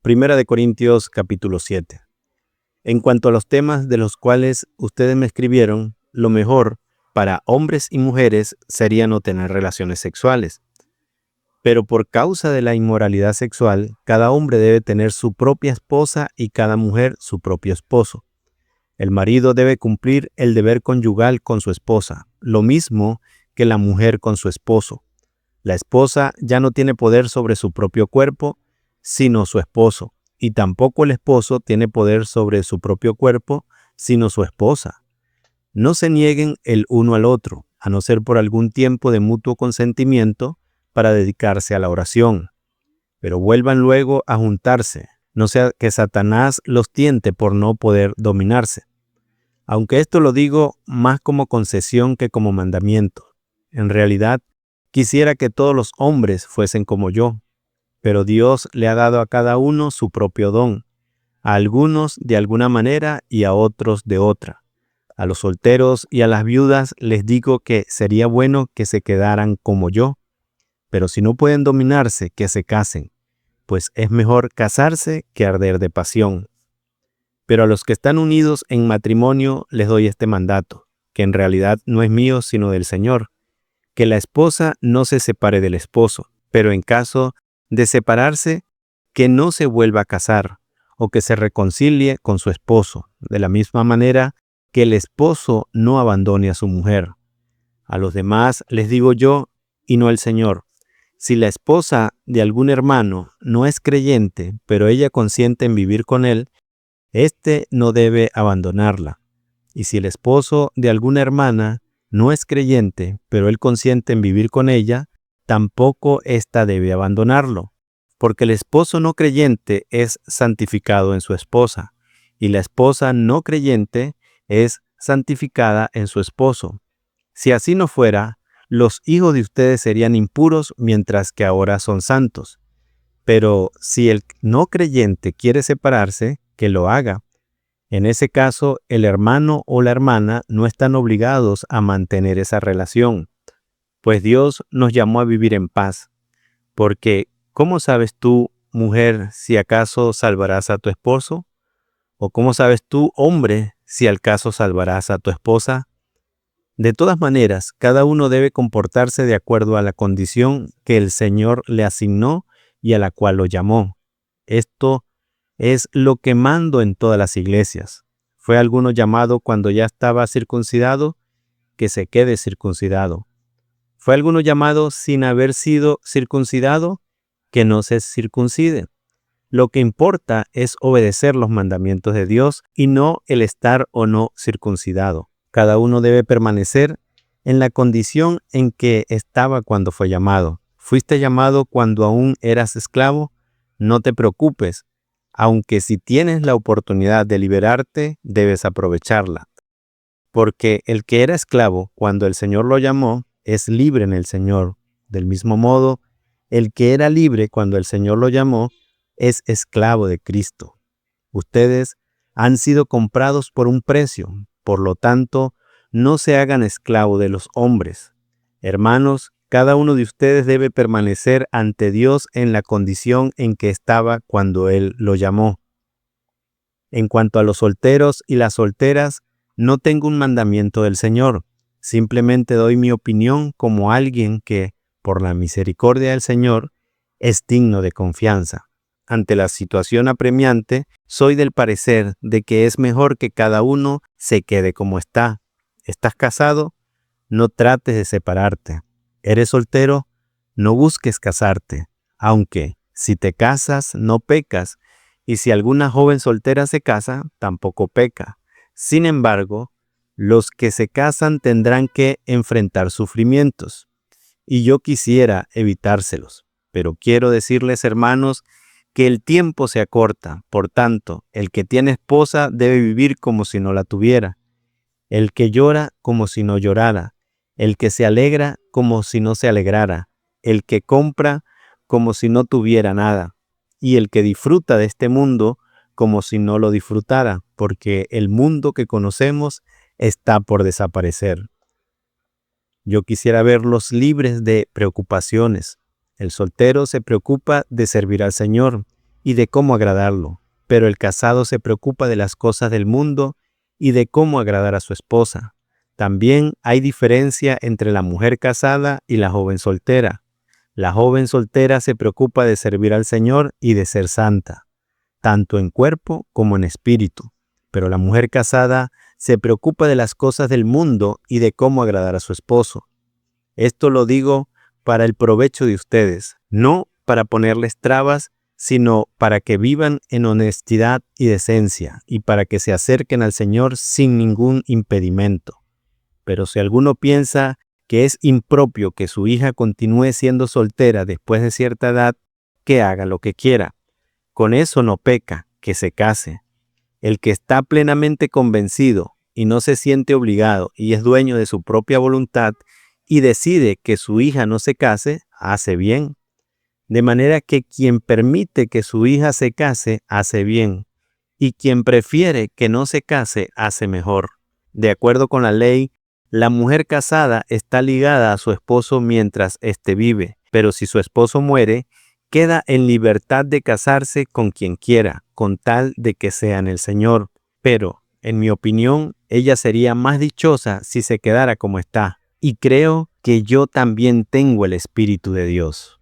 Primera de Corintios capítulo 7. En cuanto a los temas de los cuales ustedes me escribieron, lo mejor para hombres y mujeres sería no tener relaciones sexuales. Pero por causa de la inmoralidad sexual, cada hombre debe tener su propia esposa y cada mujer su propio esposo. El marido debe cumplir el deber conyugal con su esposa, lo mismo que la mujer con su esposo. La esposa ya no tiene poder sobre su propio cuerpo, sino su esposo, y tampoco el esposo tiene poder sobre su propio cuerpo, sino su esposa. No se nieguen el uno al otro, a no ser por algún tiempo de mutuo consentimiento para dedicarse a la oración. Pero vuelvan luego a juntarse, no sea que Satanás los tiente por no poder dominarse. Aunque esto lo digo más como concesión que como mandamiento. En realidad, quisiera que todos los hombres fuesen como yo, pero Dios le ha dado a cada uno su propio don, a algunos de alguna manera y a otros de otra. A los solteros y a las viudas les digo que sería bueno que se quedaran como yo, pero si no pueden dominarse, que se casen, pues es mejor casarse que arder de pasión. Pero a los que están unidos en matrimonio les doy este mandato, que en realidad no es mío sino del Señor, que la esposa no se separe del esposo, pero en caso de separarse, que no se vuelva a casar, o que se reconcilie con su esposo, de la misma manera que el esposo no abandone a su mujer. A los demás les digo yo, y no el Señor, si la esposa de algún hermano no es creyente, pero ella consiente en vivir con él, éste no debe abandonarla. Y si el esposo de alguna hermana no es creyente, pero él consiente en vivir con ella, tampoco ésta debe abandonarlo, porque el esposo no creyente es santificado en su esposa, y la esposa no creyente es santificada en su esposo. Si así no fuera, los hijos de ustedes serían impuros mientras que ahora son santos. Pero si el no creyente quiere separarse, que lo haga. En ese caso, el hermano o la hermana no están obligados a mantener esa relación, pues Dios nos llamó a vivir en paz. Porque, ¿cómo sabes tú, mujer, si acaso salvarás a tu esposo? ¿O cómo sabes tú, hombre, si al caso salvarás a tu esposa? De todas maneras, cada uno debe comportarse de acuerdo a la condición que el Señor le asignó y a la cual lo llamó. Esto es lo que mando en todas las iglesias. ¿Fue alguno llamado cuando ya estaba circuncidado? Que se quede circuncidado. ¿Fue alguno llamado sin haber sido circuncidado? Que no se circuncide. Lo que importa es obedecer los mandamientos de Dios y no el estar o no circuncidado. Cada uno debe permanecer en la condición en que estaba cuando fue llamado. ¿Fuiste llamado cuando aún eras esclavo? No te preocupes, aunque si tienes la oportunidad de liberarte, debes aprovecharla. Porque el que era esclavo cuando el Señor lo llamó, es libre en el Señor. Del mismo modo, el que era libre cuando el Señor lo llamó, es esclavo de Cristo. Ustedes han sido comprados por un precio, por lo tanto, no se hagan esclavo de los hombres. Hermanos, cada uno de ustedes debe permanecer ante Dios en la condición en que estaba cuando Él lo llamó. En cuanto a los solteros y las solteras, no tengo un mandamiento del Señor. Simplemente doy mi opinión como alguien que, por la misericordia del Señor, es digno de confianza. Ante la situación apremiante, soy del parecer de que es mejor que cada uno se quede como está. ¿Estás casado? No trates de separarte. ¿Eres soltero? No busques casarte, aunque si te casas no pecas, y si alguna joven soltera se casa, tampoco peca. Sin embargo, los que se casan tendrán que enfrentar sufrimientos, y yo quisiera evitárselos. Pero quiero decirles, hermanos, que el tiempo se acorta. Por tanto, el que tiene esposa debe vivir como si no la tuviera, el que llora como si no llorara, el que se alegra como si no se alegrara, el que compra como si no tuviera nada, y el que disfruta de este mundo como si no lo disfrutara, porque el mundo que conocemos está por desaparecer. Yo quisiera verlos libres de preocupaciones. El soltero se preocupa de servir al Señor, y de cómo agradarlo, pero el casado se preocupa de las cosas del mundo y de cómo agradar a su esposa. También hay diferencia entre la mujer casada y la joven soltera. La joven soltera se preocupa de servir al Señor y de ser santa, tanto en cuerpo como en espíritu. Pero la mujer casada se preocupa de las cosas del mundo y de cómo agradar a su esposo. Esto lo digo para el provecho de ustedes, no para ponerles trabas, sino para que vivan en honestidad y decencia, y para que se acerquen al Señor sin ningún impedimento. Pero si alguno piensa que es impropio que su hija continúe siendo soltera después de cierta edad, que haga lo que quiera. Con eso no peca, que se case. El que está plenamente convencido y no se siente obligado y es dueño de su propia voluntad y decide que su hija no se case, hace bien. De manera que quien permite que su hija se case, hace bien. Y quien prefiere que no se case, hace mejor. De acuerdo con la ley, la mujer casada está ligada a su esposo mientras éste vive, pero si su esposo muere, queda en libertad de casarse con quien quiera, con tal de que sea en el Señor. Pero, en mi opinión, ella sería más dichosa si se quedara como está. Y creo que yo también tengo el Espíritu de Dios.